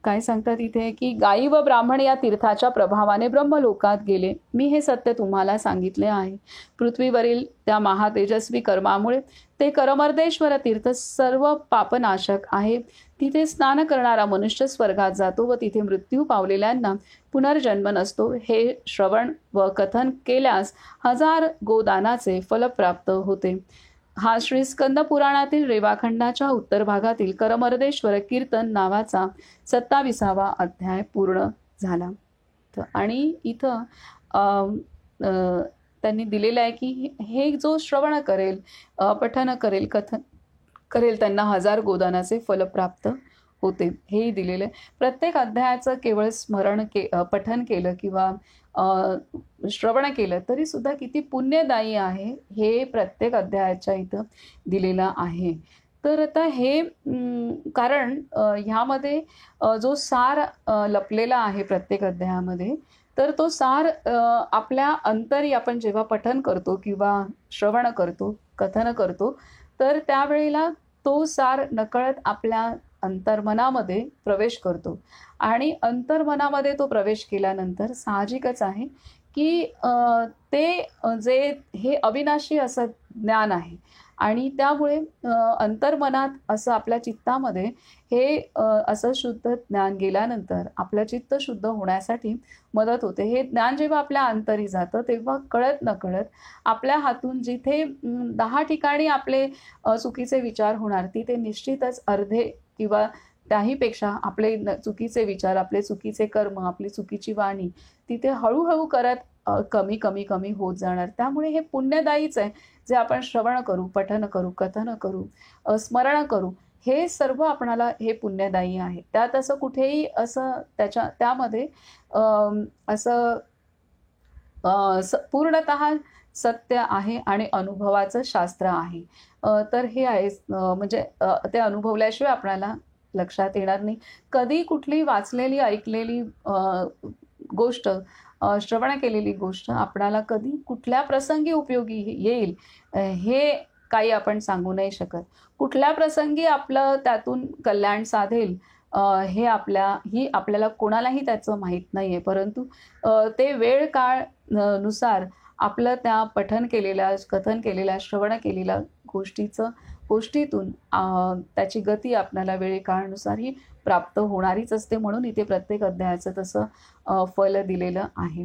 काय सांगतात इथे की गायी व ब्राह्मण या तीर्थाच्या प्रभावाने ब्रह्मलोकात गेले. मी हे सत्य तुम्हाला सांगितले आहे. पृथ्वीवरील त्या महातेजस्वी कर्मामुळे ते करमर्देश्वर तीर्थ सर्व पापनाशक आहे. तिथे स्नान करणारा मनुष्य स्वर्गात जातो व तिथे मृत्यू पावलेल्यांना पुनर्जन्म नसतो. हे श्रवण व कथन केल्यास 1000 गोदानाचे फल प्राप्त होते. हा श्री स्कंद पुराणातील रेवाखंडाच्या उत्तर भागातील करमर्देश्वर कीर्तन नावाचा 27वा अध्याय पूर्ण झाला. आणि इथं त्यांनी दिलेलं आहे की हे जो श्रवण करेल, पठन करेल, कथन करेल त्यांना 1000 गोदानाचे फल प्राप्त होते, हेही दिलेलं आहे. प्रत्येक अध्यायाचं केवळ स्मरण पठन केलं किंवा श्रवण केलं तरी सुद्धा किती पुण्यदायी आहे हे प्रत्येक अध्यायाच्या इथं दिलेलं आहे. तर आता हे कारण ह्यामध्ये जो सार लपलेला आहे प्रत्येक अध्यायामध्ये, तर तो सार आपल्या अंतरी आपण जेव्हा पठन करतो किंवा श्रवण करतो, कथन करतो, तर त्यावेळेला तो सार नकळत आपल्या अंतर्मनामध्ये प्रवेश करतो. आणि अंतर्मनामध्ये तो प्रवेश केल्यानंतर साहजिकच आहे की ते जे हे अविनाशी असं ज्ञान आहे आणि त्यामुळे अंतर्मनात असं आपल्या चित्तामध्ये हे असं शुद्ध ज्ञान गेल्यानंतर आपलं चित्त शुद्ध होण्यासाठी मदत होते. हे ज्ञान जेव्हा आपल्या अंतरी जातं तेव्हा कळत नकळत आपल्या हातून जिथे 10 ठिकाणी आपले चुकीचे विचार होणार, तिथे निश्चितच अर्धे किंवा त्याहीपेक्षा आपले चुकीचे विचार, आपले चुकीचे कर्म, आपली चुकीची वाणी तिथे हळूहळू करत कमी कमी कमी होत जाणार. त्यामुळे हे पुण्यदायीच आहे. जे आपण श्रवण करू, पठन करू, कथन करू, स्मरण करू, हे सर्व आपणाला हे पुण्यदायी आहे. त्यात असं कुठेही असं त्यामध्ये असं पूर्णतः सत्य आहे आणि अनुभवाचं शास्त्र आहे. तर हे आहे म्हणजे ते अनुभवल्याशिवाय आपणाला लक्षात येणार नाही. कधी कुठली वाचलेली, ऐकलेली गोष्ट, श्रवण केलेली गोष्ट आपणाला कधी कुठल्या प्रसंगी उपयोगी येईल हे काही आपण सांगू नाही शकत. कुठल्या प्रसंगी आपलं त्यातून कल्याण साधेल ही आपल्याला कोणालाही त्याचं माहीत नाही आहे. परंतु ते वेळ काळ नुसार आपलं त्या पठन केलेल्या, कथन केलेल्या, श्रवण केलेल्या गोष्टीतून त्याची गती आपल्याला वेळ काळानुसारही प्राप्त होणारीच असते. म्हणून इथे प्रत्येक अध्यायाचं तसं फल दिलेलं आहे.